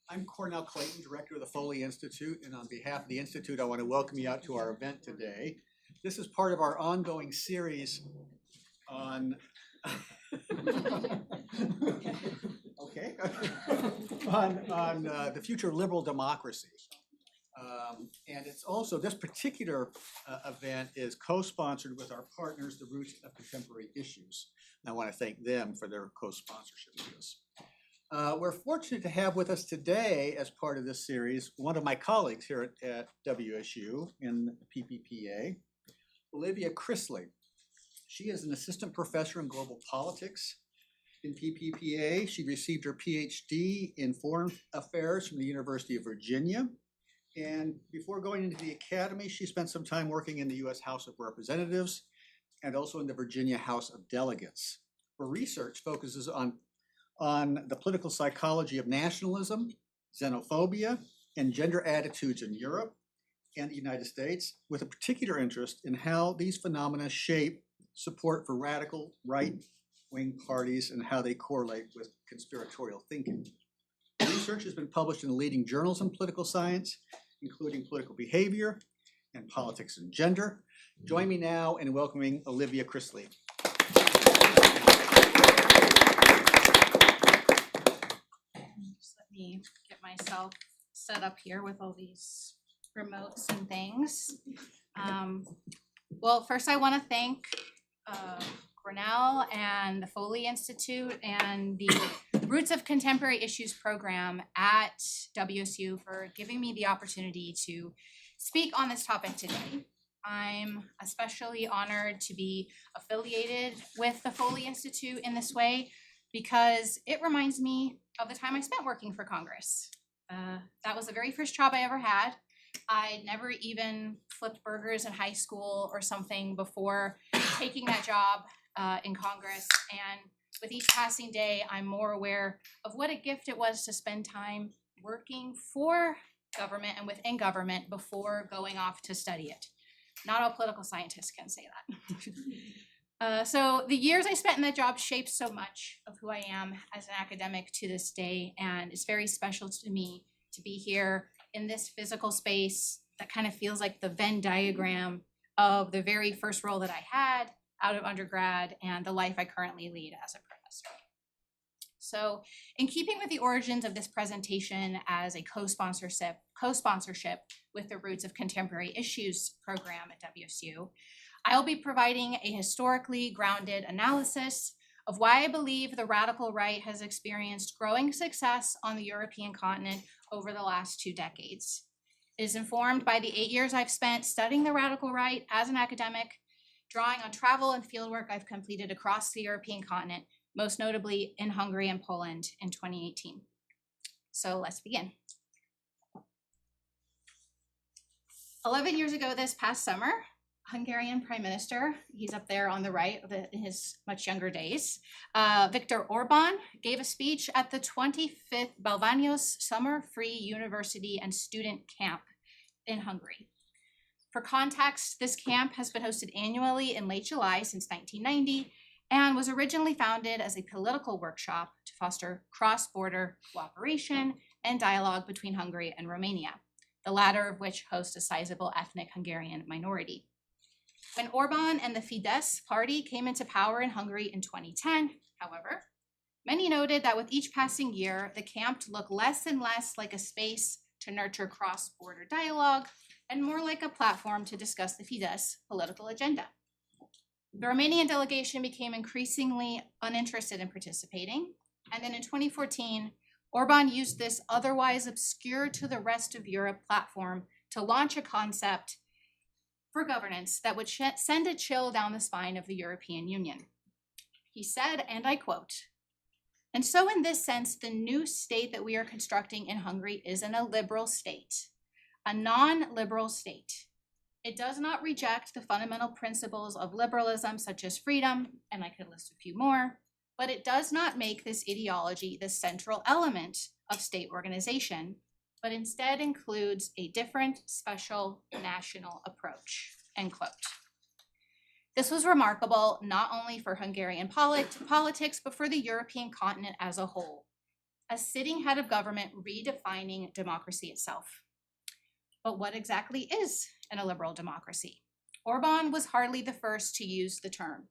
I'm Cornell Clayton, Director of the Foley Institute, and on behalf of the Institute, I want to welcome you out to our event today. This is part of our ongoing series on the future of liberal democracy. And it's also, this particular event is co-sponsored with our partners, the Roots of Contemporary Issues. And I want to thank them for their co-sponsorship of this. We're fortunate to have with us today, as part of this series, one of my colleagues here at WSU in PPPA, Olyvia Christley. She is an assistant professor in global politics in PPPA. She received her PhD in foreign affairs from the University of Virginia. And before going into the academy, she spent some time working in the U.S. House of Representatives and also in the Virginia House of Delegates. Her research focuses on the political psychology of nationalism, xenophobia, and gender attitudes in Europe and the United States, with a particular interest in how these phenomena shape support for radical right-wing parties and how they correlate with conspiratorial thinking. Research has been published in leading journals in political science, including Political Behavior and Politics and Gender. Join me now in welcoming Olyvia Christley. Just let me get myself set up here with all these remotes and things. Well, first I want to thank Cornell and the Foley Institute and the Roots of Contemporary Issues program at WSU for giving me the opportunity to speak on this topic today. I'm especially honored to be affiliated with the Foley Institute in this way because it reminds me of the time I spent working for Congress. That was the very first job I ever had. I never even flipped burgers in high school or something before taking that job in Congress. And with each passing day, I'm more aware of what a gift it was to spend time working for government and within government before going off to study it. Not all political scientists can say that. So the years I spent in that job shaped so much of who I am as an academic to this day, and it's very special to me to be here in this physical space that kind of feels like the Venn diagram of the very first role that I had out of undergrad and the life I currently lead as a professor. So in keeping with the origins of this presentation as a co-sponsorship with the Roots of Contemporary Issues program at WSU, I'll be providing a historically grounded analysis of why I believe the radical right has experienced growing success on the European continent over the last 2 decades. It is informed by the 8 years I've spent studying the radical right as an academic, drawing on travel and fieldwork I've completed across the European continent, most notably in Hungary and Poland in 2018. So let's begin. 11 years ago this past summer, Hungarian Prime Minister, he's up there on the right in his much younger days, Viktor Orban gave a speech at the 25th Balványos Summer Free University and Student Camp in Hungary. For context, this camp has been hosted annually in late July since 1990 and was originally founded as a political workshop to foster cross-border cooperation and dialogue between Hungary and Romania, the latter of which hosts a sizable ethnic Hungarian minority. When Orban and the Fidesz party came into power in Hungary in 2010, however, many noted that with each passing year, the camp looked less and less like a space to nurture cross-border dialogue and more like a platform to discuss the Fidesz political agenda. The Romanian delegation became increasingly uninterested in participating, and then in 2014, Orban used this otherwise obscure to the rest of Europe platform to launch a concept for governance that would send a chill down the spine of the European Union. He said, and I quote, "And so in this sense, the new state that we are constructing in Hungary isn't a liberal state, a non-liberal state. It does not reject the fundamental principles of liberalism, such as freedom," and I could list a few more, "but it does not make this ideology the central element of state organization, but instead includes a different, special national approach," end quote. This was remarkable not only for Hungarian politics, but for the European continent as a whole. A sitting head of government redefining democracy itself. But what exactly is an illiberal democracy? Orbán was hardly the first to use the term.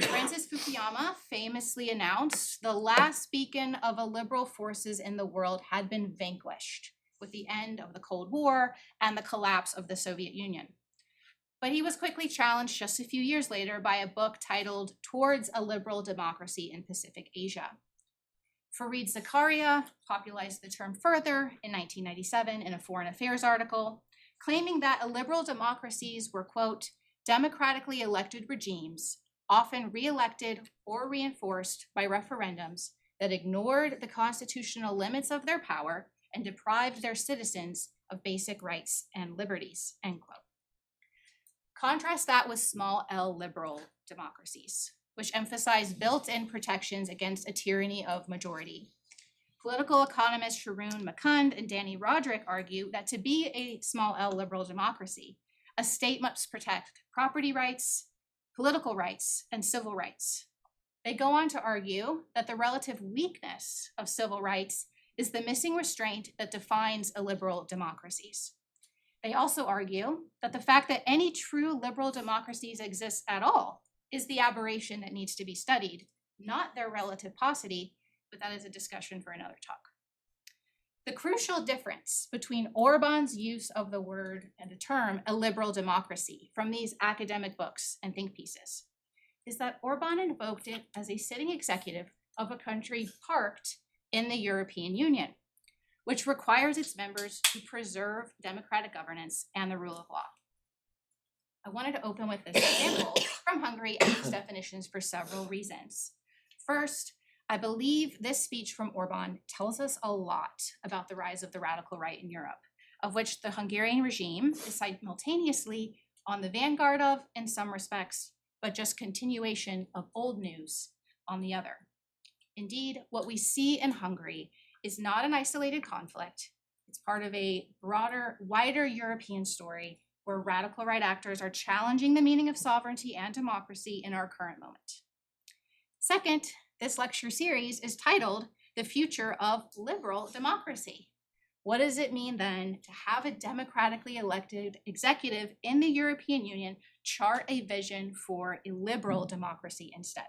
Francis Fukuyama famously announced the last beacon of illiberal forces in the world had been vanquished with the end of the Cold War and the collapse of the Soviet Union. But he was quickly challenged just a few years later by a book titled Towards a Liberal Democracy in Pacific Asia. Fareed Zakaria popularized the term further in 1997 in a Foreign Affairs article, claiming that illiberal democracies were, quote, democratically elected regimes, often re-elected or reinforced by referendums that ignored the constitutional limits of their power and deprived their citizens of basic rights and liberties, end quote. Contrast that with small L liberal democracies, which emphasize built-in protections against a tyranny of majority. Political economists Sharon McCund and Danny Roderick argue that to be a small L liberal democracy, a state must protect property rights, political rights, and civil rights. They go on to argue that the relative weakness of civil rights is the missing restraint that defines illiberal democracies. They also argue that the fact that any true liberal democracies exist at all is the aberration that needs to be studied, not their relative paucity, but that is a discussion for another talk. The crucial difference between Orbán's use of the word and the term illiberal democracy from these academic books and think pieces is that Orbán invoked it as a sitting executive of a country parked in the European Union, which requires its members to preserve democratic governance and the rule of law. I wanted to open with this example from Hungary and these definitions for several reasons. First, I believe this speech from Orbán tells us a lot about the rise of the radical right in Europe, of which the Hungarian regime is simultaneously on the vanguard of in some respects, but just continuation of old news on the other. Indeed, what we see in Hungary is not an isolated conflict. It's part of a broader, wider European story where radical right actors are challenging the meaning of sovereignty and democracy in our current moment. Second, this lecture series is titled The Future of Liberal Democracy. What does it mean then to have a democratically elected executive in the European Union chart a vision for a liberal democracy instead?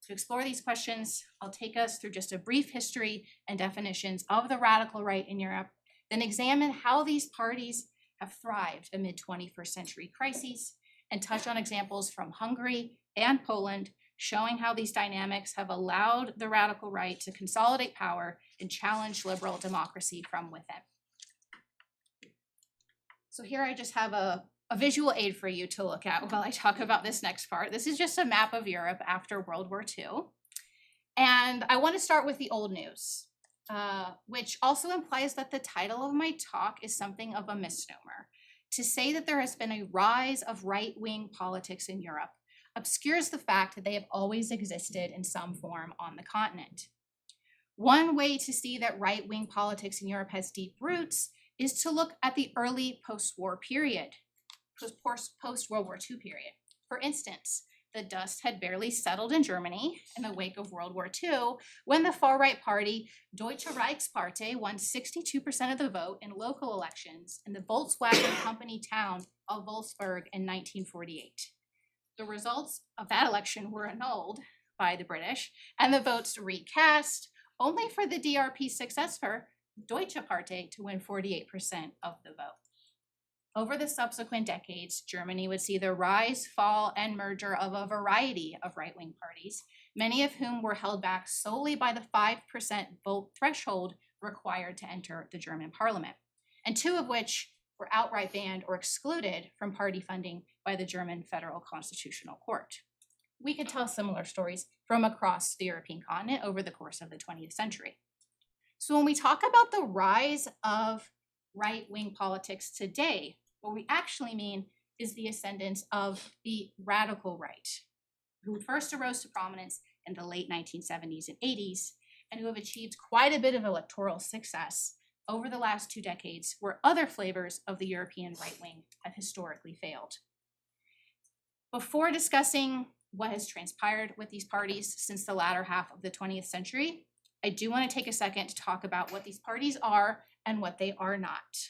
To explore these questions, I'll take us through just a brief history and definitions of the radical right in Europe, then examine how these parties have thrived amid 21st century crises, and touch on examples from Hungary and Poland, showing how these dynamics have allowed the radical right to consolidate power and challenge liberal democracy from within. So here I just have a visual aid for you to look at while I talk about this next part. This is just a map of Europe after World War II. And I want to start with the old news, which also implies that the title of my talk is something of a misnomer. To say that there has been a rise of right-wing politics in Europe obscures the fact that they have always existed in some form on the continent. One way to see that right-wing politics in Europe has deep roots is to look at the early post-war period, post-World War II period. For instance, the dust had barely settled in Germany in the wake of World War II when the far-right party Deutsche Reichspartei won 62% of the vote in local elections in the Volkswagen company town of Wolfsburg in 1948. The results of that election were annulled by the British and the votes recast, only for the DRP successor, Deutsche Partei, to win 48% of the vote. Over the subsequent decades, Germany would see the rise, fall, and merger of a variety of right-wing parties, many of whom were held back solely by the 5% vote threshold required to enter the German parliament, and two of which were outright banned or excluded from party funding by the German Federal Constitutional Court. We could tell similar stories from across the European continent over the course of the 20th century. So when we talk about the rise of right-wing politics today, what we actually mean is the ascendance of the radical right, who first arose to prominence in the late 1970s and 80s, and who have achieved quite a bit of electoral success over the last 2 decades, where other flavors of the European right wing have historically failed. Before discussing what has transpired with these parties since the latter half of the 20th century, I do want to take a second to talk about what these parties are and what they are not.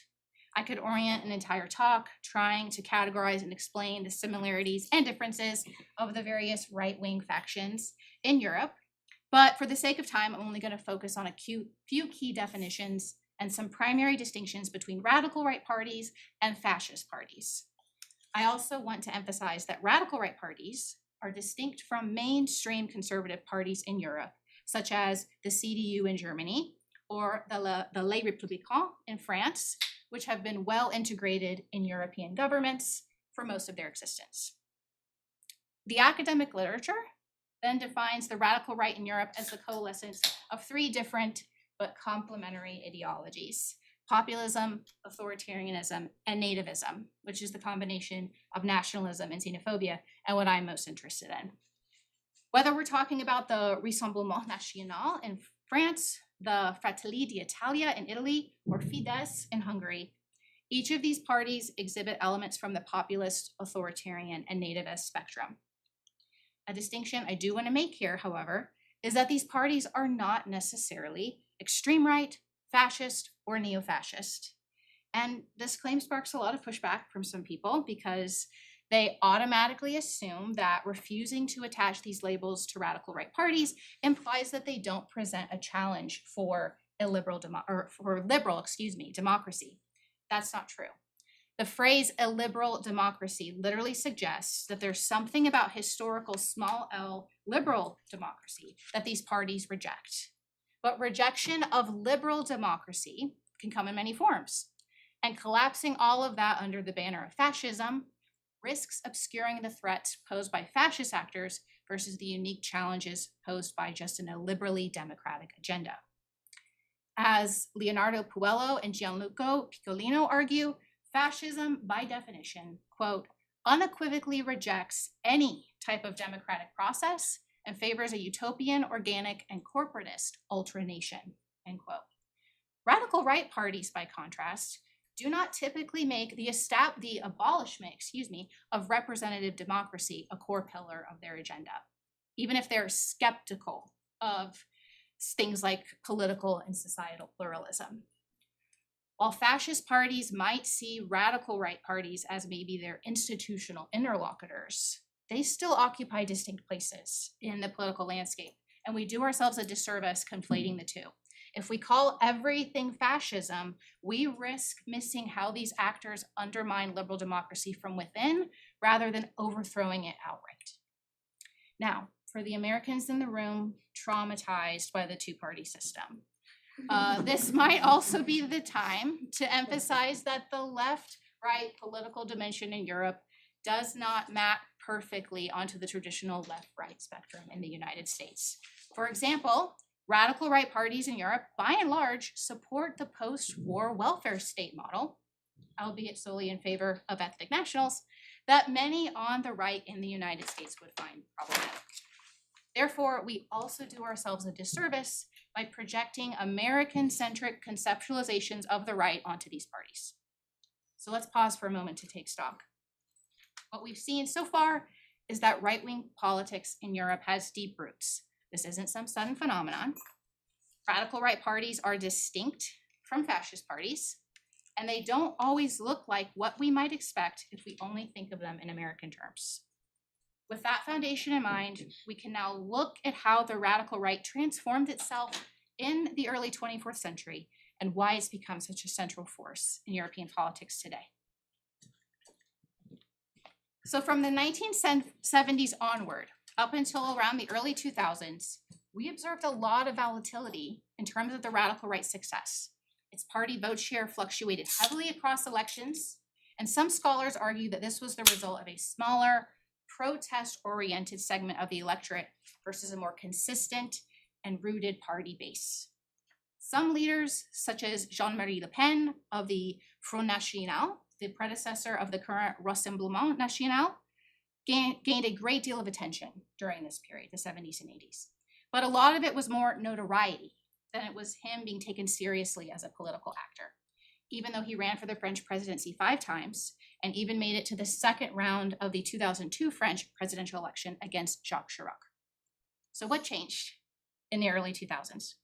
I could orient an entire talk trying to categorize and explain the similarities and differences of the various right-wing factions in Europe, but for the sake of time, I'm only going to focus on a few key definitions and some primary distinctions between radical right parties and fascist parties. I also want to emphasize that radical right parties are distinct from mainstream conservative parties in Europe, such as the CDU in Germany or the Les Républicains in France, which have been well integrated in European governments for most of their existence. The academic literature then defines the radical right in Europe as the coalescence of three different but complementary ideologies: populism, authoritarianism, and nativism, which is the combination of nationalism and xenophobia, and what I'm most interested in. Whether we're talking about the Rassemblement National in France, the Fratelli d'Italia in Italy, or Fidesz in Hungary, each of these parties exhibit elements from the populist, authoritarian, and nativist spectrum. A distinction I do want to make here, however, is that these parties are not necessarily extreme right, fascist, or neo-fascist. And this claim sparks a lot of pushback from some people because they automatically assume that refusing to attach these labels to radical right parties implies that they don't present a challenge for liberal democracy. That's not true. The phrase illiberal democracy literally suggests that there's something about historical small l liberal democracy that these parties reject. But rejection of liberal democracy can come in many forms. And collapsing all of that under the banner of fascism risks obscuring the threats posed by fascist actors versus the unique challenges posed by just an illiberally democratic agenda. As Leonardo Puello and Gianluca Piccolino argue, fascism, by definition, quote, unequivocally rejects any type of democratic process and favors a utopian, organic, and corporatist ultranation, end quote. Radical right parties, by contrast, do not typically make the abolishment, of representative democracy a core pillar of their agenda, even if they're skeptical of things like political and societal pluralism. While fascist parties might see radical right parties as maybe their institutional interlocutors, they still occupy distinct places in the political landscape, and we do ourselves a disservice conflating the two. If we call everything fascism, we risk missing how these actors undermine liberal democracy from within rather than overthrowing it outright. Now, for the Americans in the room traumatized by the two-party system, this might also be the time to emphasize that the left-right political dimension in Europe does not map perfectly onto the traditional left-right spectrum in the United States. For example, radical right parties in Europe, by and large, support the post-war welfare state model, albeit solely in favor of ethnic nationals, that many on the right in the United States would find problematic. Therefore, we also do ourselves a disservice by projecting American-centric conceptualizations of the right onto these parties. So let's pause for a moment to take stock. What we've seen so far is that right-wing politics in Europe has deep roots. This isn't some sudden phenomenon. Radical right parties are distinct from fascist parties, and they don't always look like what we might expect if we only think of them in American terms. With that foundation in mind, we can now look at how the radical right transformed itself in the early 24th century and why it's become such a central force in European politics today. So from the 1970s onward, up until around the early 2000s, we observed a lot of volatility in terms of the radical right's success. Its party vote share fluctuated heavily across elections, and some scholars argue that this was the result of a smaller, protest-oriented segment of the electorate versus a more consistent and rooted party base. Some leaders, such as Jean-Marie Le Pen of the Front National, the predecessor of the current Rassemblement National, gained a great deal of attention during this period, the 70s and 80s. But a lot of it was more notoriety than it was him being taken seriously as a political actor. even though he ran for the French presidency 5 times and even made it to the second round of the 2002 French presidential election against Jacques Chirac. So what changed in the early 2000s?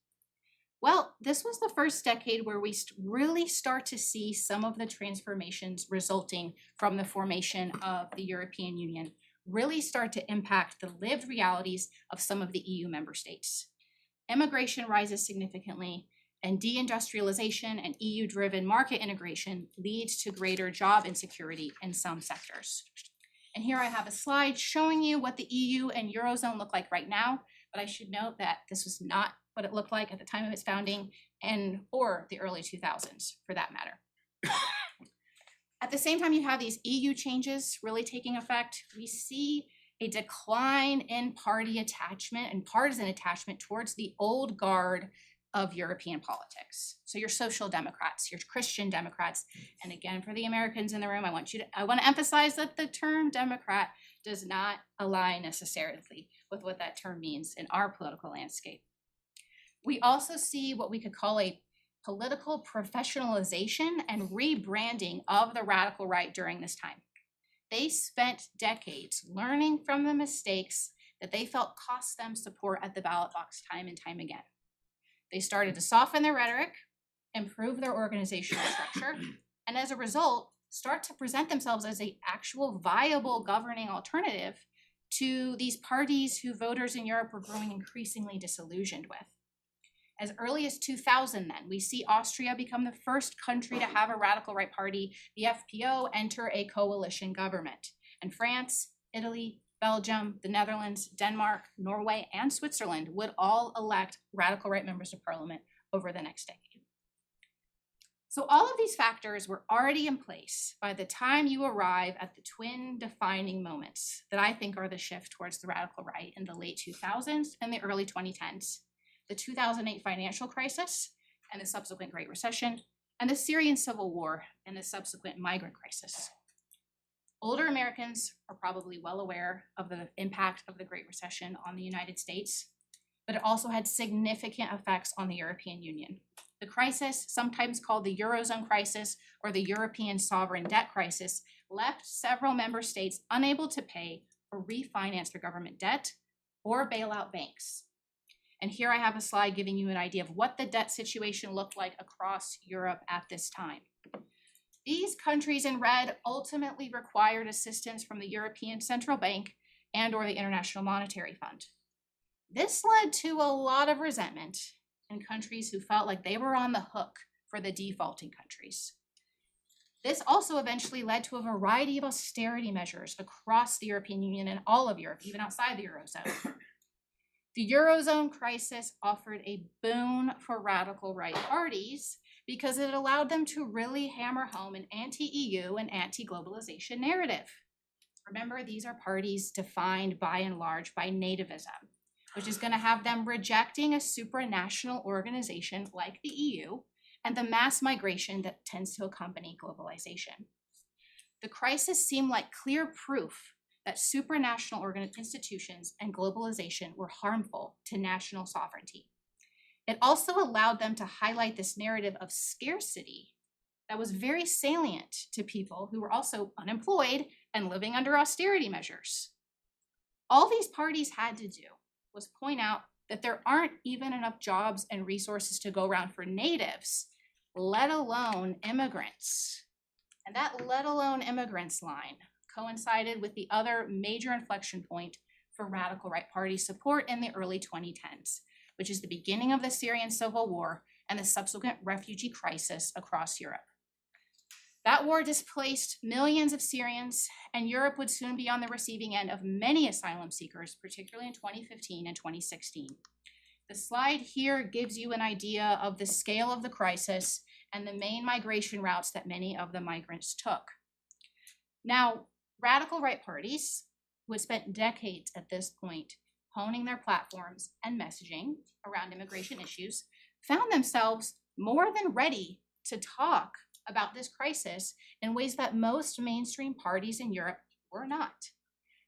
Well, this was the first decade where we really start to see some of the transformations resulting from the formation of the European Union really start to impact the lived realities of some of the EU member states. Immigration rises significantly, and deindustrialization and EU-driven market integration leads to greater job insecurity in some sectors. And here I have a slide showing you what the EU and Eurozone look like right now, but I should note that this was not what it looked like at the time of its founding or the early 2000s for that matter. At the same time you have these EU changes really taking effect, we see a decline in party attachment and partisan attachment towards the old guard of European politics. So your social democrats, your Christian Democrats, and again, for the Americans in the room, I want to emphasize that the term Democrat does not align necessarily with what that term means in our political landscape. We also see what we could call a political professionalization and rebranding of the radical right during this time. They spent decades learning from the mistakes that they felt cost them support at the ballot box time and time again. They started to soften their rhetoric, improve their organizational structure, and as a result, start to present themselves as an actual viable governing alternative to these parties who voters in Europe were growing increasingly disillusioned with. As early as 2000 then, we see Austria become the first country to have a radical right party, the FPO, enter a coalition government. And France, Italy, Belgium, the Netherlands, Denmark, Norway, and Switzerland would all elect radical right members of parliament over the next decade. So all of these factors were already in place by the time you arrive at the twin defining moments that I think are the shift towards the radical right in the late 2000s and the early 2010s. The 2008 financial crisis and the subsequent Great Recession, and the Syrian civil war and the subsequent migrant crisis. Older Americans are probably well aware of the impact of the Great Recession on the United States, but it also had significant effects on the European Union. The crisis, sometimes called the Eurozone crisis or the European sovereign debt crisis, left several member states unable to pay or refinance their government debt or bail out banks. And here I have a slide giving you an idea of what the debt situation looked like across Europe at this time. These countries in red ultimately required assistance from the European Central Bank and or the International Monetary Fund. This led to a lot of resentment in countries who felt like they were on the hook for the defaulting countries. This also eventually led to a variety of austerity measures across the European Union and all of Europe, even outside the Eurozone. The Eurozone crisis offered a boon for radical right parties because it allowed them to really hammer home an anti-EU and anti-globalization narrative. Remember, these are parties defined by and large by nativism, which is going to have them rejecting a supranational organization like the EU and the mass migration that tends to accompany globalization. The crisis seemed like clear proof that supranational institutions and globalization were harmful to national sovereignty. It also allowed them to highlight this narrative of scarcity that was very salient to people who were also unemployed and living under austerity measures. All these parties had to do was point out that there aren't even enough jobs and resources to go around for natives, let alone immigrants. And that let alone immigrants line coincided with the other major inflection point for radical right party support in the early 2010s, which is the beginning of the Syrian civil war and the subsequent refugee crisis across Europe. That war displaced millions of Syrians, and Europe would soon be on the receiving end of many asylum seekers, particularly in 2015 and 2016. The slide here gives you an idea of the scale of the crisis and the main migration routes that many of the migrants took. Now, radical right parties, who had spent decades at this point honing their platforms and messaging around immigration issues, found themselves more than ready to talk about this crisis in ways that most mainstream parties in Europe were not.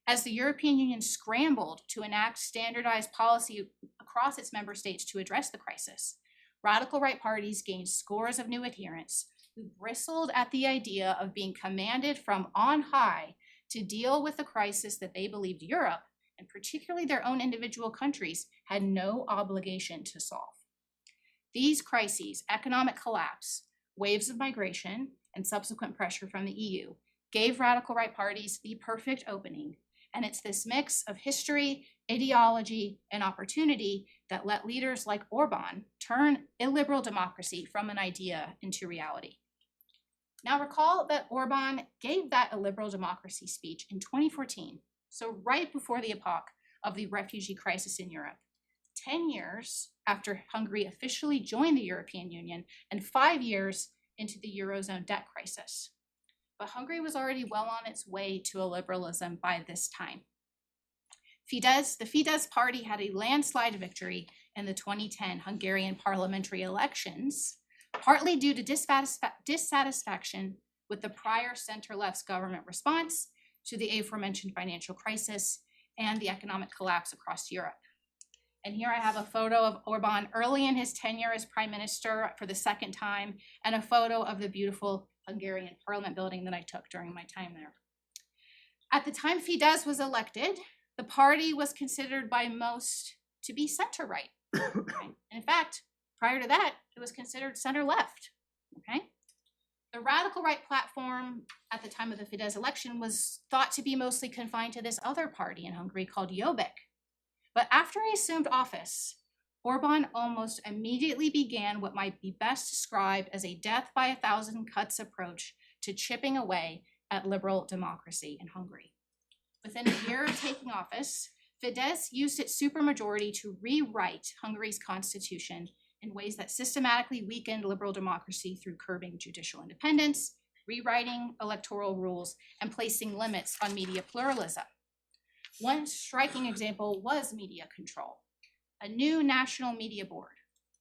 As the European Union scrambled to enact standardized policy across its member states to address the crisis, radical right parties gained scores of new adherents who bristled at the idea of being commanded from on high to deal with the crisis that they believed Europe, and particularly their own individual countries, had no obligation to solve. These crises, economic collapse, waves of migration, and subsequent pressure from the EU, gave radical right parties the perfect opening. And it's this mix of history, ideology, and opportunity that let leaders like Orban turn illiberal democracy from an idea into reality. Now recall that Orban gave that illiberal democracy speech in 2014, so right before the epoch of the refugee crisis in Europe, 10 years after Hungary officially joined the European Union and 5 years into the Eurozone debt crisis. But Hungary was already well on its way to illiberalism by this time. The Fidesz party had a landslide victory in the 2010 Hungarian parliamentary elections, partly due to dissatisfaction with the prior center-left's government response to the aforementioned financial crisis and the economic collapse across Europe. And here I have a photo of Orban early in his tenure as prime minister for the second time, and a photo of the beautiful Hungarian parliament building that I took during my time there. At the time Fidesz was elected, the party was considered by most to be center-right. Okay? In fact, prior to that, it was considered center-left. Okay? The radical right platform at the time of the Fidesz election was thought to be mostly confined to this other party in Hungary called Jobbik. But after he assumed office, Orban almost immediately began what might be best described as a death by 1,000 cuts approach to chipping away at liberal democracy in Hungary. Within a year of taking office, Fidesz used its supermajority to rewrite Hungary's constitution in ways that systematically weakened liberal democracy through curbing judicial independence, rewriting electoral rules, and placing limits on media pluralism. One striking example was media control. A new national media board,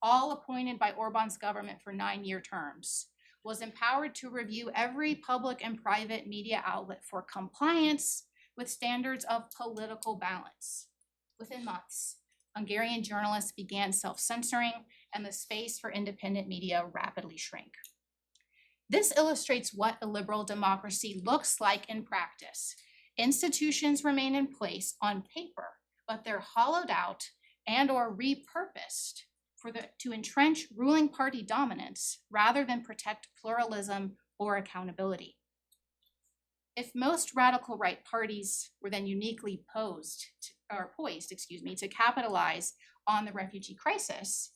all appointed by Orban's government for 9-year terms, was empowered to review every public and private media outlet for compliance with standards of political balance. Within months, Hungarian journalists began self-censoring, and the space for independent media rapidly shrank. This illustrates what a liberal democracy looks like in practice. Institutions remain in place on paper, but they're hollowed out and or repurposed to entrench ruling party dominance rather than protect pluralism or accountability. If most radical right parties were then uniquely poised to capitalize on the refugee crisis,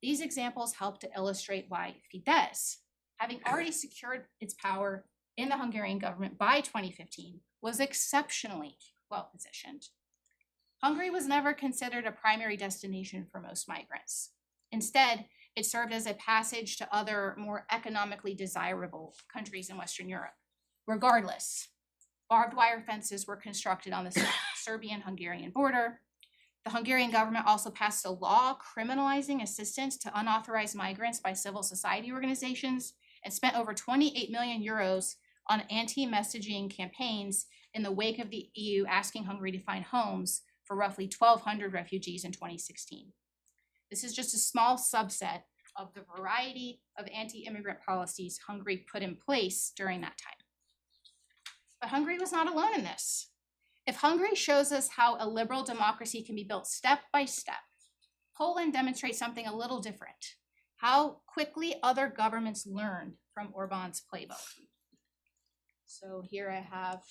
these examples help to illustrate why Fidesz, having already secured its power in the Hungarian government by 2015, was exceptionally well positioned. Hungary was never considered a primary destination for most migrants. Instead, it served as a passage to other, more economically desirable countries in Western Europe. Regardless, barbed wire fences were constructed on the Serbian-Hungarian border. The Hungarian government also passed a law criminalizing assistance to unauthorized migrants by civil society organizations and spent over 28 million euros on anti-messaging campaigns in the wake of the EU asking Hungary to find homes for roughly 1,200 refugees in 2016. This is just a small subset of the variety of anti-immigrant policies Hungary put in place during that time. But Hungary was not alone in this. If Hungary shows us how a liberal democracy can be built step by step, Poland demonstrates something a little different, how quickly other governments learned from Orban's playbook. So here I have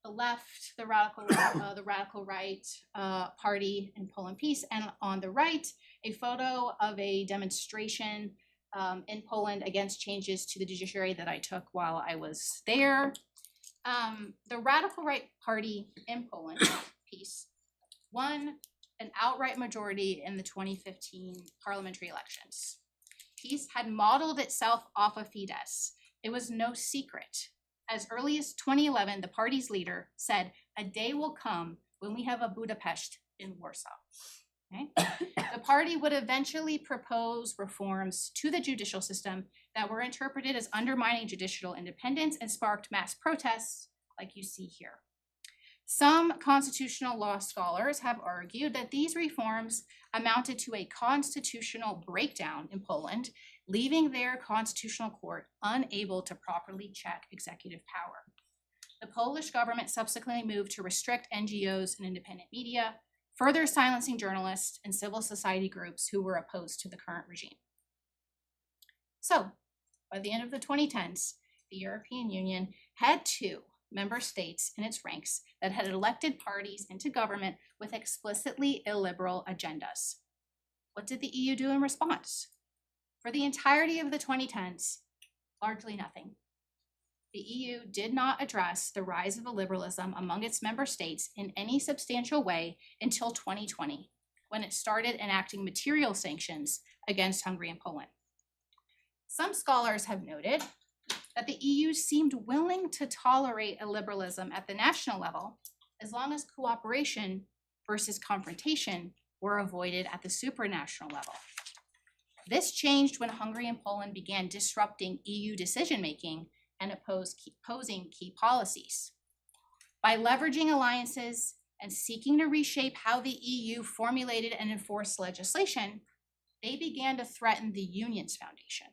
the left, the radical right party in Poland Peace, and on the right, a photo of a demonstration in Poland against changes to the judiciary that I took while I was there. The radical right party in Poland, Peace, won an outright majority in the 2015 parliamentary elections. Peace had modeled itself off of Fidesz. It was no secret. As early as 2011, the party's leader said, "A day will come when we have a Budapest in Warsaw." Okay? The party would eventually propose reforms to the judicial system that were interpreted as undermining judicial independence and sparked mass protests like you see here. Some constitutional law scholars have argued that these reforms amounted to a constitutional breakdown in Poland, leaving their constitutional court unable to properly check executive power. The Polish government subsequently moved to restrict NGOs and independent media, further silencing journalists and civil society groups who were opposed to the current regime. So, by the end of the 2010s, the European Union had 2 member states in its ranks that had elected parties into government with explicitly illiberal agendas. What did the EU do in response? For the entirety of the 2010s, largely nothing. The EU did not address the rise of illiberalism among its member states in any substantial way until 2020, when it started enacting material sanctions against Hungary and Poland. Some scholars have noted that the EU seemed willing to tolerate illiberalism at the national level as long as cooperation versus confrontation were avoided at the supranational level. This changed when Hungary and Poland began disrupting EU decision-making and opposing key policies. By leveraging alliances and seeking to reshape how the EU formulated and enforced legislation, they began to threaten the Union's foundation.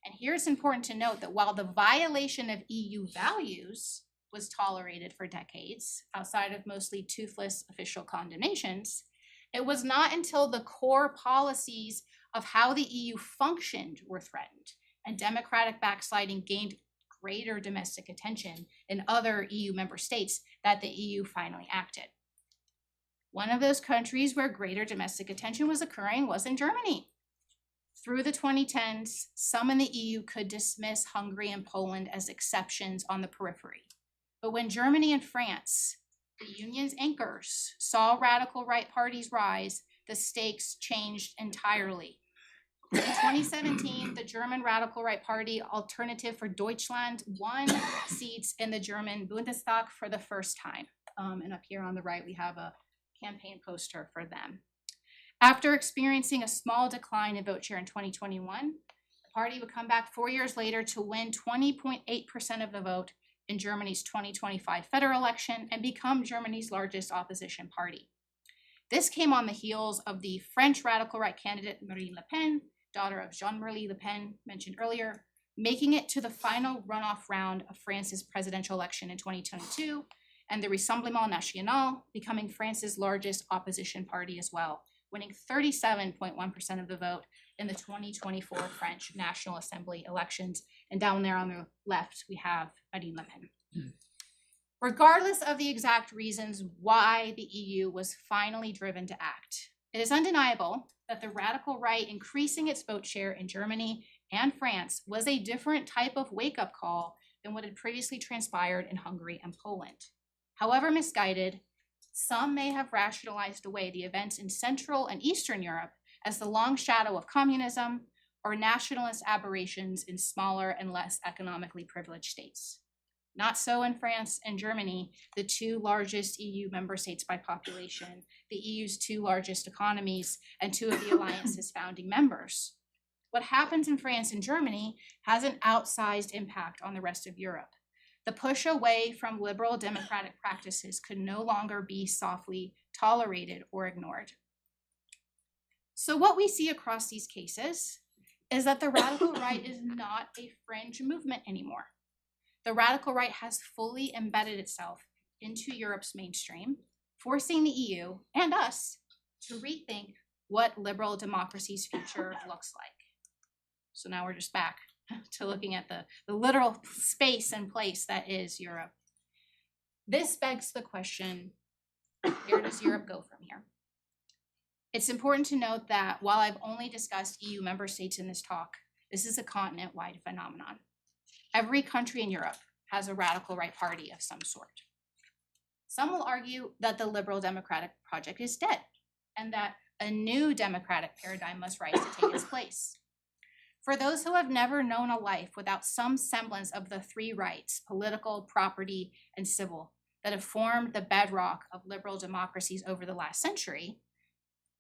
And here it's important to note that while the violation of EU values was tolerated for decades, outside of mostly toothless official condemnations, it was not until the core policies of how the EU functioned were threatened and democratic backsliding gained greater domestic attention in other EU member states that the EU finally acted. One of those countries where greater domestic attention was occurring was in Germany. Through the 2010s, some in the EU could dismiss Hungary and Poland as exceptions on the periphery. But when Germany and France, the Union's anchors, saw radical right parties rise, the stakes changed entirely. In 2017, the German Radical Right Party, Alternative for Deutschland, won seats in the German Bundestag for the first time. And up here on the right, we have a campaign poster for them. After experiencing a small decline in vote share in 2021, the party would come back 4 years later to win 20.8% of the vote in Germany's 2025 federal election and become Germany's largest opposition party. This came on the heels of the French radical right candidate Marine Le Pen, daughter of Jean-Marie Le Pen, mentioned earlier, making it to the final runoff round of France's presidential election in 2022, and the Rassemblement National becoming France's largest opposition party as well, winning 37.1% of the vote in the 2024 French National Assembly elections. And down there on the left, we have Marine Le Pen. Regardless of the exact reasons why the EU was finally driven to act, it is undeniable that the radical right increasing its vote share in Germany and France was a different type of wake-up call than what had previously transpired in Hungary and Poland. However misguided, some may have rationalized away the events in Central and Eastern Europe as the long shadow of communism or nationalist aberrations in smaller and less economically privileged states. Not so in France and Germany, the 2 largest EU member states by population, the EU's 2 largest economies, and 2 of the alliance's founding members. What happens in France and Germany has an outsized impact on the rest of Europe. The push away from liberal democratic practices could no longer be softly tolerated or ignored. So what we see across these cases is that the radical right is not a fringe movement anymore. The radical right has fully embedded itself into Europe's mainstream, forcing the EU and us to rethink what liberal democracy's future looks like. So now we're just back to looking at the literal space and place that is Europe. This begs the question, where does Europe go from here? It's important to note that while I've only discussed EU member states in this talk, this is a continent-wide phenomenon. Every country in Europe has a radical right party of some sort. Some will argue that the liberal democratic project is dead and that a new democratic paradigm must rise to take its place. For those who have never known a life without some semblance of the 3 rights, political, property, and civil, that have formed the bedrock of liberal democracies over the last century,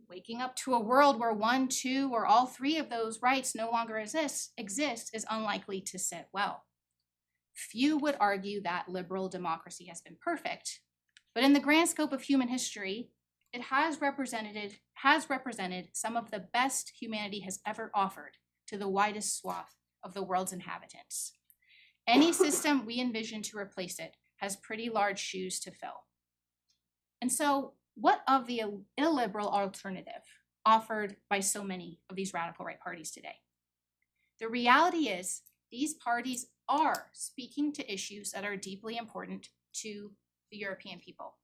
waking up to a world where 1, 2, or all 3 of those rights no longer exist is unlikely to sit well. Few would argue that liberal democracy has been perfect, but in the grand scope of human history, it has represented some of the best humanity has ever offered to the widest swath of the world's inhabitants. Any system we envision to replace it has pretty large shoes to fill. And so, what of the illiberal alternative offered by so many of these radical right parties today? The reality is, these parties are speaking to issues that are deeply important to the European people.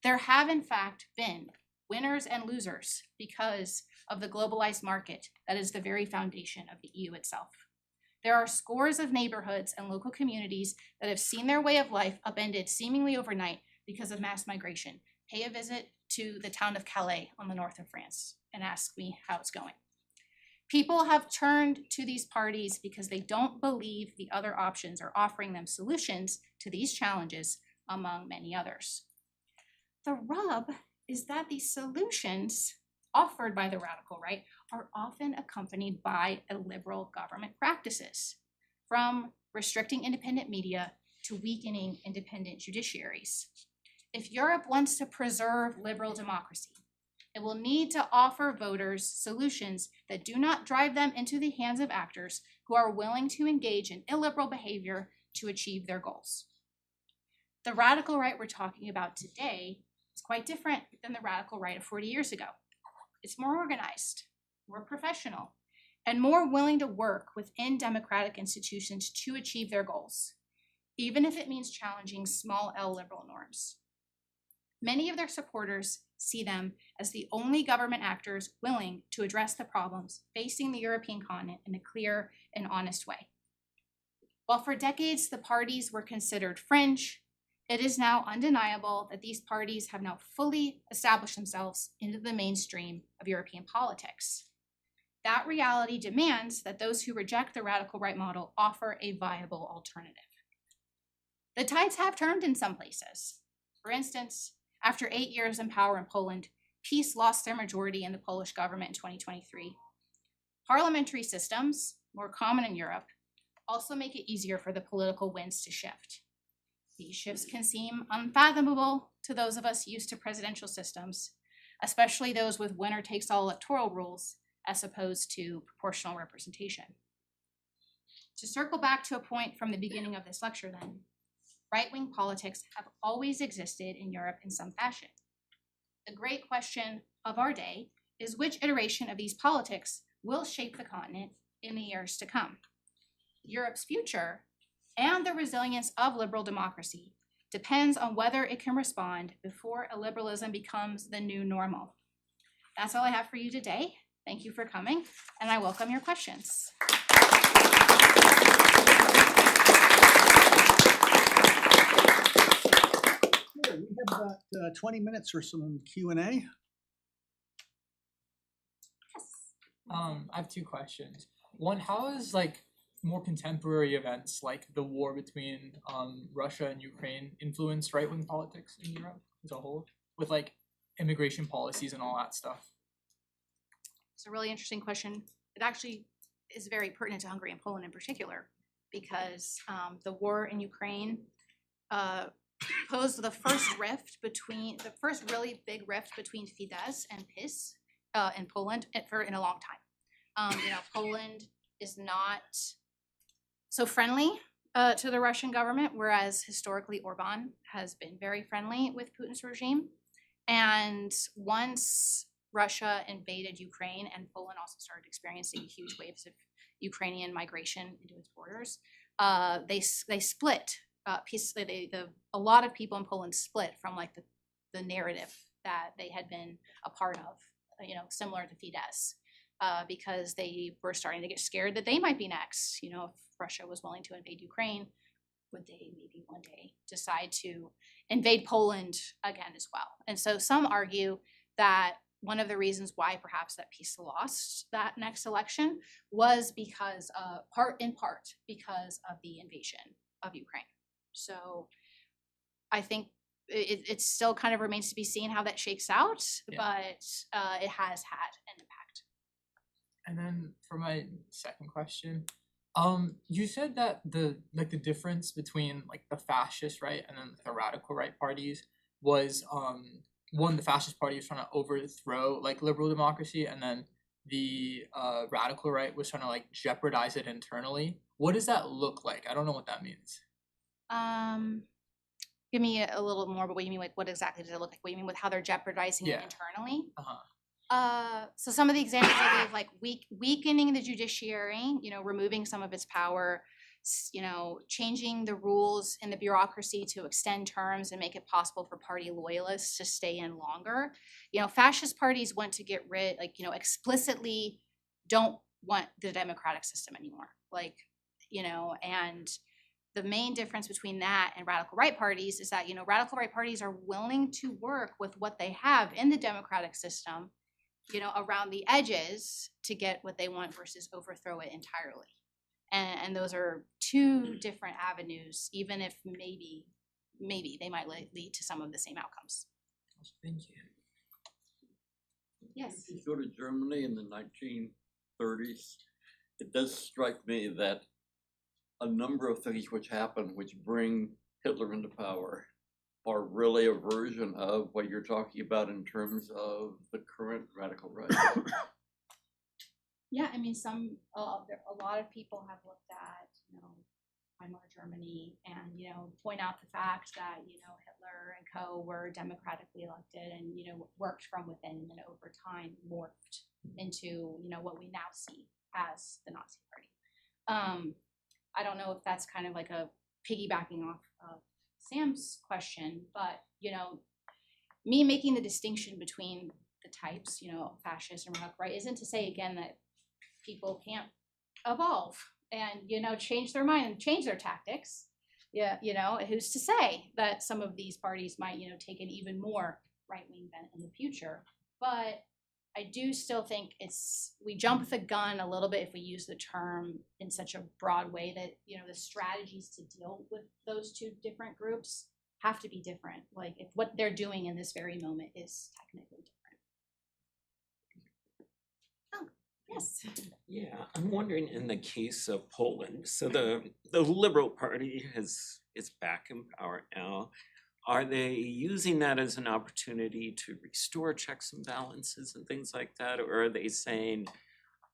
There have, in fact, been winners and losers because of the globalized market that is the very foundation of the EU itself. There are scores of neighborhoods and local communities that have seen their way of life upended seemingly overnight because of mass migration. Pay a visit to the town of Calais on the north of France and ask me how it's going. People have turned to these parties because they don't believe the other options are offering them solutions to these challenges, among many others. The rub is that these solutions offered by the radical right are often accompanied by illiberal government practices, from restricting independent media to weakening independent judiciaries. If Europe wants to preserve liberal democracy, it will need to offer voters solutions that do not drive them into the hands of actors who are willing to engage in illiberal behavior to achieve their goals. The radical right we're talking about today is quite different than the radical right of 40 years ago. It's more organized, more professional, and more willing to work within democratic institutions to achieve their goals, even if it means challenging small L liberal norms. Many of their supporters see them as the only government actors willing to address the problems facing the European continent in a clear and honest way. While for decades the parties were considered fringe, it is now undeniable that these parties have now fully established themselves into the mainstream of European politics. That reality demands that those who reject the radical right model offer a viable alternative. The tides have turned in some places. For instance, after 8 years in power in Poland, PiS lost their majority in the Polish government in 2023. Parliamentary systems, more common in Europe, also make it easier for the political winds to shift. These shifts can seem unfathomable to those of us used to presidential systems, especially those with winner-takes-all electoral rules, as opposed to proportional representation. To circle back to a point from the beginning of this lecture then, right-wing politics have always existed in Europe in some fashion. The great question of our day is which iteration of these politics will shape the continent in the years to come. Europe's future and the resilience of liberal democracy depends on whether it can respond before illiberalism becomes the new normal. That's all I have for you today. Thank you for coming, and I welcome your questions. Okay, we have about 20 minutes for some Q&A. I have two questions. One, how is more contemporary events like the war between Russia and Ukraine influence right-wing politics in Europe as a whole, with immigration policies and all that stuff? It's a really interesting question. It actually is very pertinent to Hungary and Poland in particular, because the war in Ukraine posed the first really big rift between Fidesz and PiS in Poland in a long time. Poland is not so friendly to the Russian government, whereas historically Orban has been very friendly with Putin's regime. And once Russia invaded Ukraine and Poland also started experiencing huge waves of Ukrainian migration into its borders, they split. A lot of people in Poland split from the narrative that they had been a part of, similar to Fidesz, because they were starting to get scared that they might be next. If Russia was willing to invade Ukraine, would they maybe one day decide to invade Poland again as well? And so some argue that one of the reasons why perhaps that PiS lost that next election was because, in part, because of the invasion of Ukraine. So I think it still kind of remains to be seen how that shakes out, but it has had an impact. And then for my second question, you said that the difference between the fascist right and then the radical right parties was one, the fascist party is trying to overthrow liberal democracy, and then the radical right was trying to like jeopardize it internally. What does that look like? I don't know what that means. Give me a little more, but what do you mean, like, what exactly does it look like? What do you mean with how they're jeopardizing it Yeah. internally? Uh-huh. So some of the examples I gave, like weakening the judiciary, removing some of its power, changing the rules in the bureaucracy to extend terms and make it possible for party loyalists to stay in longer. Fascist parties want to get rid, explicitly don't want the democratic system anymore. And the main difference between that and radical right parties is that, radical right parties are willing to work with what they have in the democratic system, around the edges to get what they want versus overthrow it entirely. And those are two different avenues, even if maybe they might lead to some of the same outcomes. Thank you. Yes. If you go to Germany in the 1930s, it does strike me that a number of things which happen, which bring Hitler into power, are really a version of what you're talking about in terms of the current radical right. Yeah, I mean, a lot of people have looked at, Weimar Germany and, point out the fact that, Hitler and co were democratically elected and, worked from within and over time morphed into, what we now see as the Nazi Party. I don't know if that's kind of like a piggybacking off of Sam's question, but, me making the distinction between the types, fascist and radical right, isn't to say again that people can't evolve and, change their mind and change their tactics. Yeah, who's to say that some of these parties might, take an even more right-wing bent in the future. But I do still think we jump the gun a little bit if we use the term in such a broad way that, the strategies to deal with those two different groups have to be different. Like if what they're doing in this very moment is technically different. Oh, yes. Yeah, I'm wondering in the case of Poland, so the Liberal Party is back in power now. Are they using that as an opportunity to restore checks and balances and things like that? Or are they saying,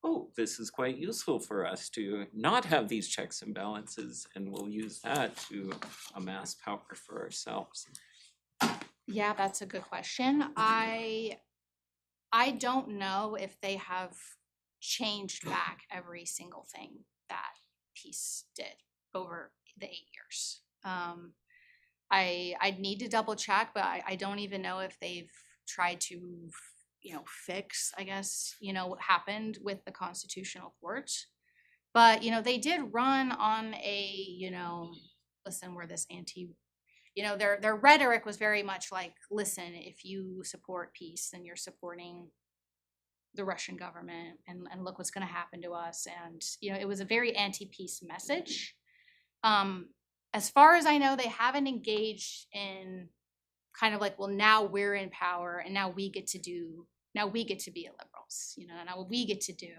oh, this is quite useful for us to not have these checks and balances and we'll use that to amass power for ourselves? Yeah, that's a good question. I don't know if they have changed back every single thing that peace did over the 8 years. I'd need to double check, but I don't even know if they've tried to, fix, I guess, what happened with the Constitutional Court. But, they did run on a, listen, we're this their rhetoric was very much like, listen, if you support peace, then you're supporting the Russian government and look what's going to happen to us. And, it was a very anti-peace message. As far as I know, they haven't engaged in kind of like, well, now we're in power and now we get to be liberals, now what we get to do,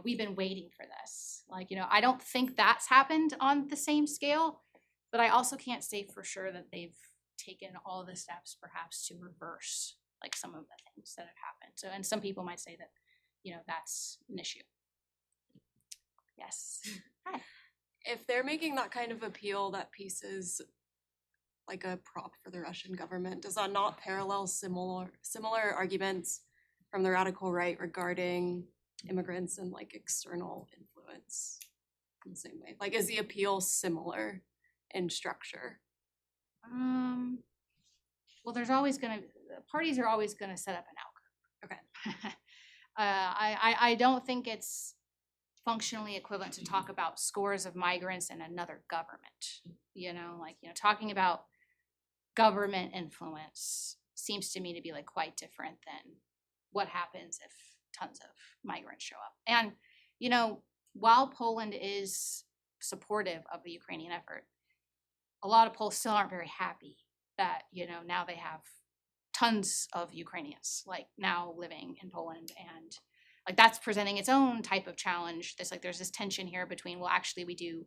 we've been waiting for this. I don't think that's happened on the same scale, but I also can't say for sure that they've taken all the steps perhaps to reverse like some of the things that have happened. So, and some people might say that, that's an issue. Yes. Hi. If they're making that kind of appeal that peace is like a prop for the Russian government, does that not parallel similar arguments from the radical right regarding immigrants and like external influence in the same way? Like, is the appeal similar in structure? Well, parties are always gonna set up an outcome. Okay. I don't think it's functionally equivalent to talk about scores of migrants and another government. Talking about government influence seems to me to be like quite different than what happens if tons of migrants show up. And, while Poland is supportive of the Ukrainian effort, a lot of Poles still aren't very happy that, now they have tons of Ukrainians like now living in Poland, and like that's presenting its own type of challenge. There's this tension here between, well, actually we do,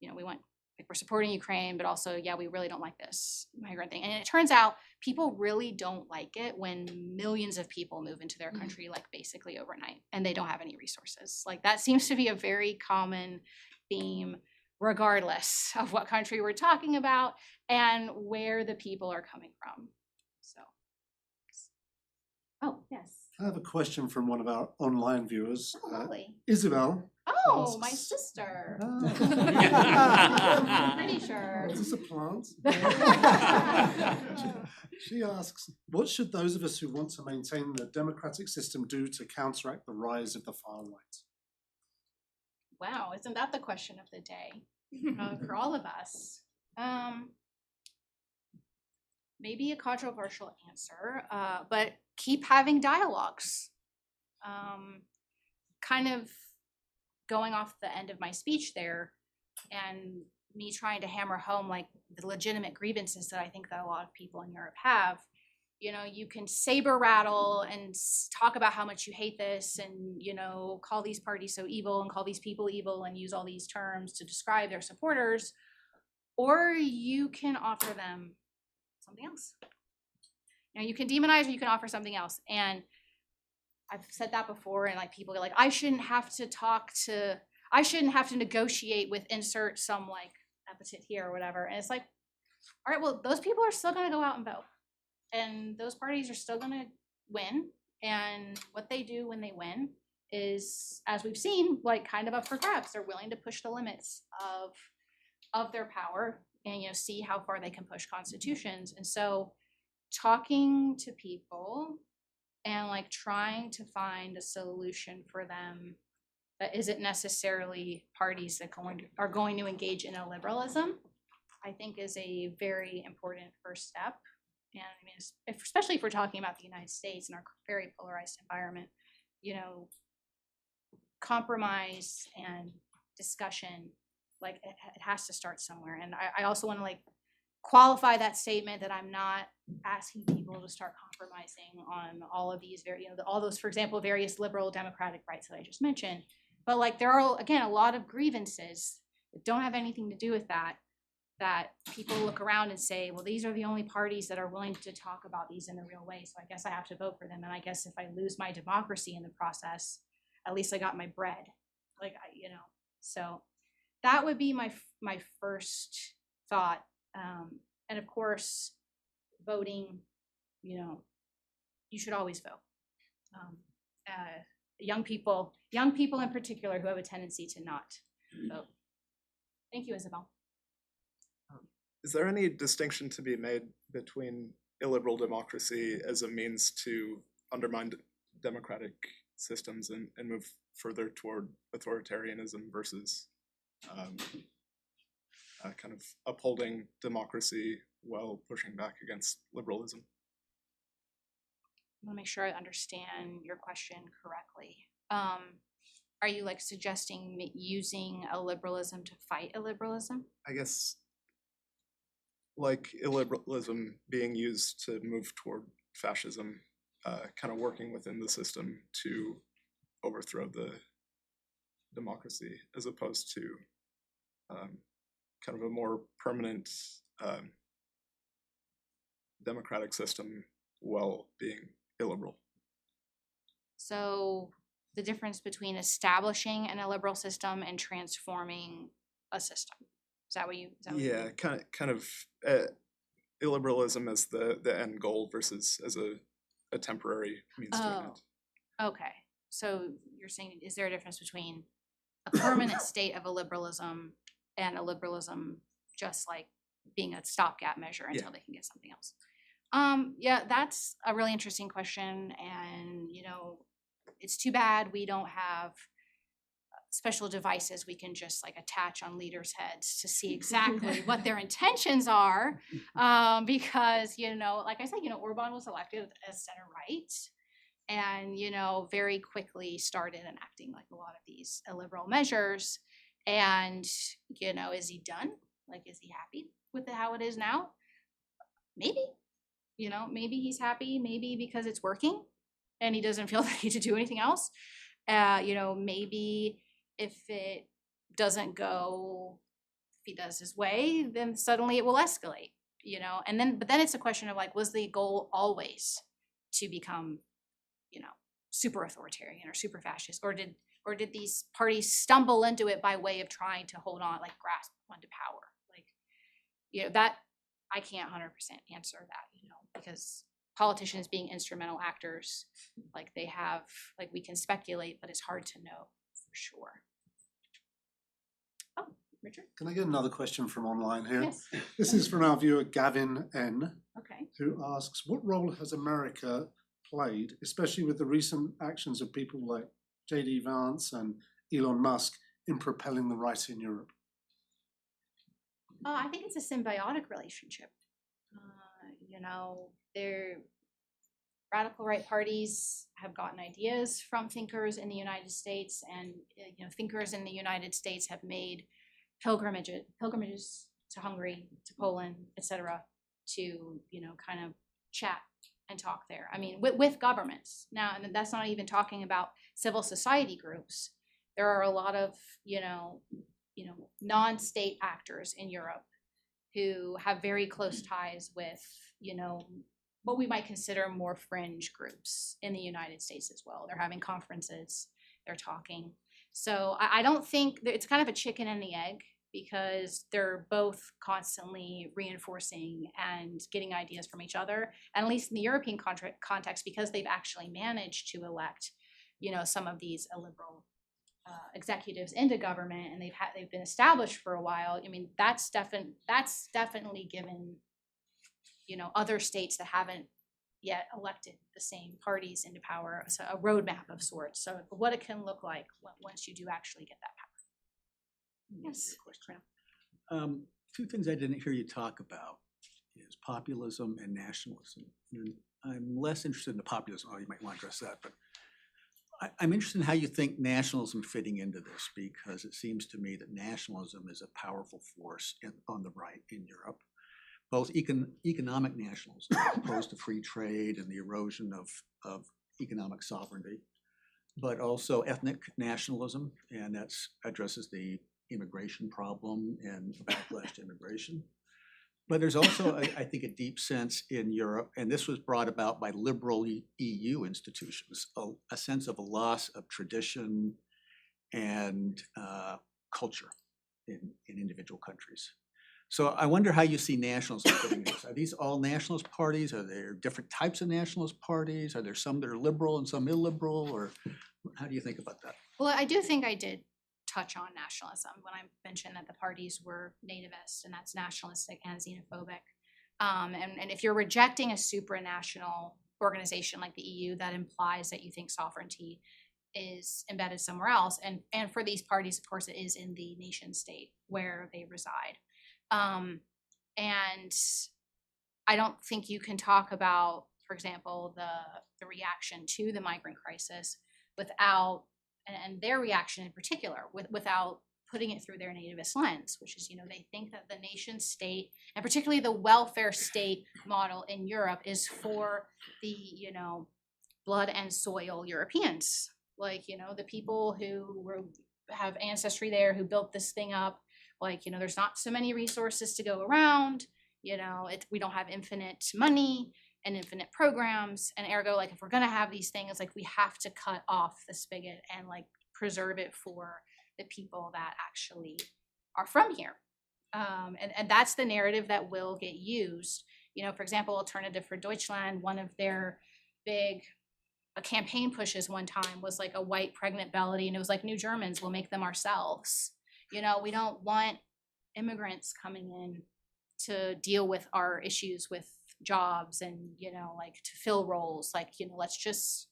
we want like we're supporting Ukraine, but also, yeah, we really don't like this migrant thing. And it turns out people really don't like it when millions of people move into their country, like basically overnight, and they don't have any resources. Like that seems to be a very common theme, regardless of what country we're talking about and where the people are coming from. So, oh, yes. I have a question from one of our online viewers. Oh, lovely. Isabel. Oh, my asks- sister. Ah. Pretty sure. Is this a plant? She asks, what should those of us who want to maintain the democratic system do to counteract the rise of the far right? Wow, isn't that the question of the day for all of us? Maybe a controversial answer, but keep having dialogues. Kind of going off the end of my speech there and me trying to hammer home like the legitimate grievances that I think that a lot of people in Europe have. You know, you can saber rattle and talk about how much you hate this and, you know, call these parties so evil and call these people evil and use all these terms to describe their supporters, or you can offer them something else. You know, you can demonize or you can offer something else. And I've said that before, and like people are like, I shouldn't have to negotiate with insert some like epithet here or whatever. And it's like, all right, well, those people are still gonna go out and vote. And those parties are still gonna win. And what they do when they win is, as we've seen, like kind of up for grabs. They're willing to push the limits of their power and, you know, see how far they can push constitutions. And so talking to people and like trying to find a solution for them that isn't necessarily parties that are going to engage in a liberalism, I think is a very important first step. And I mean, especially if we're talking about the United States and our very polarized environment, you know, compromise and discussion, like it has to start somewhere. And I also want to like qualify that statement that I'm not asking people to start compromising on all of these all those, for example, various liberal democratic rights that I just mentioned. But like there are, again, a lot of grievances that don't have anything to do with that people look around and say, well, these are the only parties that are willing to talk about these in a real way. So I guess I have to vote for them. And I guess if I lose my democracy in the process, at least I got my bread. Like, you know, so that would be my first thought. And of course, voting, you know, you should always vote. Young people in particular who have a tendency to not vote. Thank you, Isabel. Is there any distinction to be made between illiberal democracy as a means to undermine democratic systems and move further toward authoritarianism versus kind of upholding democracy while pushing back against liberalism? I want to make sure I understand your question correctly. Are you like suggesting using illiberalism to fight illiberalism? I guess like illiberalism being used to move toward fascism, kind of working within the system to overthrow the democracy, as opposed to kind of a more permanent democratic system while being illiberal. So the difference between establishing an illiberal system and transforming a system. Is that what you? Yeah, kind of illiberalism as the end goal versus as a temporary means to an end. Okay. So you're saying, is there a difference between a permanent state of illiberalism and illiberalism just like being a stopgap measure until they can get something else? Yeah, that's a really interesting question. And, you know, it's too bad we don't have special devices we can just like attach on leaders' heads to see exactly what their intentions are. Because, you know, like I said, you know, Orban was elected as center right and, you know, very quickly started enacting like a lot of these illiberal measures. And, you know, is he done? Like, is he happy with how it is now? Maybe, you know, maybe he's happy, maybe because it's working and he doesn't feel the need to do anything else. You know, maybe if it doesn't go he does his way, then suddenly it will escalate, but then it's a question of like, was the goal always to become, super authoritarian or super fascist, or did these parties stumble into it by way of trying to hold on, like grasp onto power? Like, that I can't 100% answer that, because politicians being instrumental actors, like we can speculate, but it's hard to know for sure. Oh, Richard? Can I get another question from online here? Yes. This is from our viewer Gavin N, Okay. who asks, what role has America played, especially with the recent actions of people like J.D. Vance and Elon Musk, in propelling the right in Europe? I think it's a symbiotic relationship. Their radical right parties have gotten ideas from thinkers in the United States, and thinkers in the United States have made pilgrimages to Hungary, to Poland, etc., to kind of chat and talk there. I mean, with governments now, and that's not even talking about civil society groups. There are a lot of non-state actors in Europe who have very close ties with what we might consider more fringe groups in the United States as well. They're having conferences, they're talking. So I don't think it's kind of a chicken and the egg, because they're both constantly reinforcing and getting ideas from each other. And at least in the European context, because they've actually managed to elect, some of these liberal executives into government, and they've been established for a while. I mean, that's definitely given other states that haven't yet elected the same parties into power, so a roadmap of sorts. So what it can look like once you do actually get that power. Yes. Two things I didn't hear you talk about is populism and nationalism. And I'm less interested in the populism. Oh, you might want to address that, but I'm interested in how you think nationalism fitting into this, because it seems to me that nationalism is a powerful force on the right in Europe. Both economic nationalism, as opposed to free trade and the erosion of economic sovereignty, but also ethnic nationalism, and that addresses the immigration problem and backlash to immigration. But there's also, I think, a deep sense in Europe, and this was brought about by liberal EU institutions, a sense of a loss of tradition and culture in individual countries. So I wonder how you see nationalism fitting in this. Are these all nationalist parties? Are there different types of nationalist parties? Are there some that are liberal and some illiberal? Or how do you think about that? Well, I do think I did touch on nationalism when I mentioned that the parties were nativist, and that's nationalistic and xenophobic. And if you're rejecting a supranational organization like the EU, that implies that you think sovereignty is embedded somewhere else. And for these parties, of course, it is in the nation state where they reside. And I don't think you can talk about, for example, the reaction to the migrant crisis without, and their reaction in particular, without putting it through their nativist lens, which is, they think that the nation state, and particularly the welfare state model in Europe, is for the, blood and soil Europeans, like, the people who have ancestry there, who built this thing up. Like, there's not so many resources to go around, we don't have infinite money and infinite programs, and ergo, like, if we're gonna have these things, like, we have to cut off the spigot and like preserve it for the people that actually are from here. And that's the narrative that will get used. For example, Alternative for Deutschland, one of their big campaign pushes one time was like a white pregnant belly, and it was like, New Germans, we'll make them ourselves. We don't want immigrants coming in to deal with our issues with jobs and, like, to fill roles. Like, let's just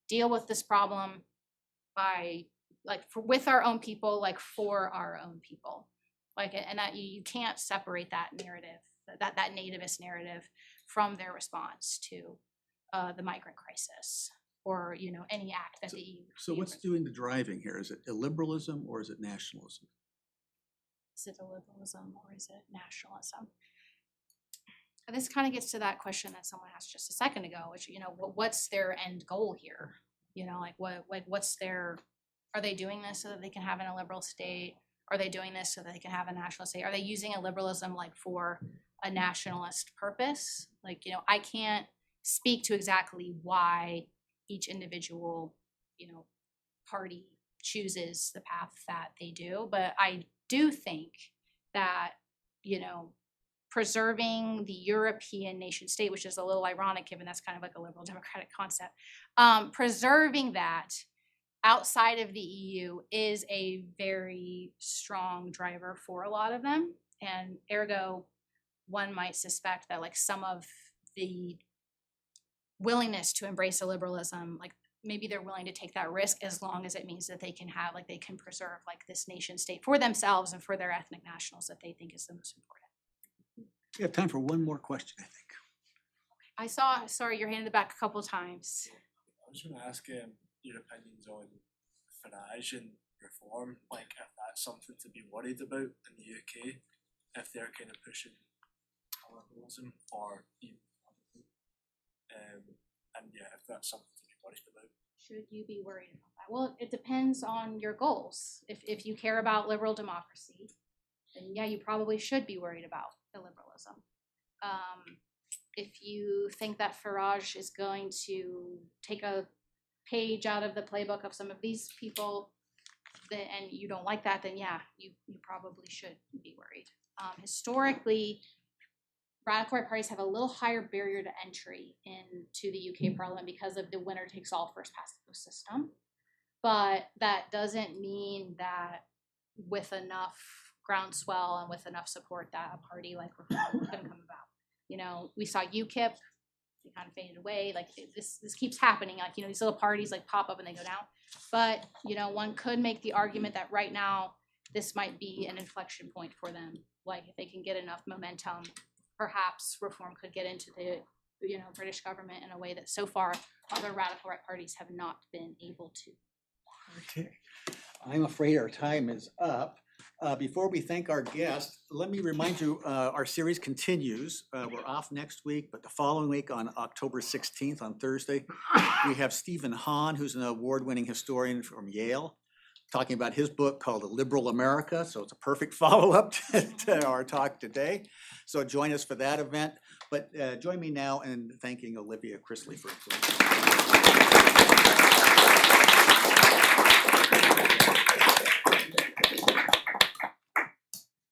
deal with this problem by, like, with our own people, like, for our own people. Like, and that you can't separate that narrative, that nativist narrative, from their response to the migrant crisis, or, any act that the EU. So what's doing the driving here? Is it illiberalism or is it nationalism? Is it illiberalism or is it nationalism? And this kind of gets to that question that someone asked just a second ago, which, what's their end goal here? Like, what's their, are they doing this so that they can have an illiberal state? Are they doing this so that they can have a nationalist state? Are they using a liberalism like for a nationalist purpose? Like, you know, I can't speak to exactly why each individual, you know, party chooses the path that they do, but I do think that, you know, preserving the European nation state, which is a little ironic given that's kind of like a liberal democratic concept, preserving that outside of the EU is a very strong driver for a lot of them. And ergo, one might suspect that like some of the willingness to embrace a liberalism, like maybe they're willing to take that risk as long as it means that they can have, like they can preserve like this nation state for themselves and for their ethnic nationals that they think is the most important. We have time for one more question, I think. I saw, sorry, your hand in the back a couple times. I was going to ask your opinions on Farage and reform, like if that's something to be worried about in the UK, if they're kind of pushing liberalism or even and yeah, if that's something to be worried about. Should you be worried about that? Well, it depends on your goals. If you care about liberal democracy, then yeah, you probably should be worried about the liberalism. If you think that Farage is going to take a page out of the playbook of some of these people, and you don't like that, then yeah, you probably should be worried. Historically, radical right parties have a little higher barrier to entry into the UK Parliament because of the winner takes all first past the post system. But that doesn't mean that with enough groundswell and with enough support that a party like Reform is going to come about. You know, we saw UKIP, they kind of faded away. Like this keeps happening. Like, you know, these little parties like pop up and they go down. But, you know, one could make the argument that right now this might be an inflection point for them. Like if they can get enough momentum, perhaps Reform could get into the, you know, British government in a way that so far other radical right parties have not been able to. Okay, I'm afraid our time is up. Before we thank our guest, let me remind you, our series continues. We're off next week, but the following week on October 16th, on Thursday, we have Stephen Hahn, who's an award-winning historian from Yale, talking about his book called A Liberal America. So it's a perfect follow-up to our talk today. So join us for that event. But join me now in thanking Olyvia Christley for including us.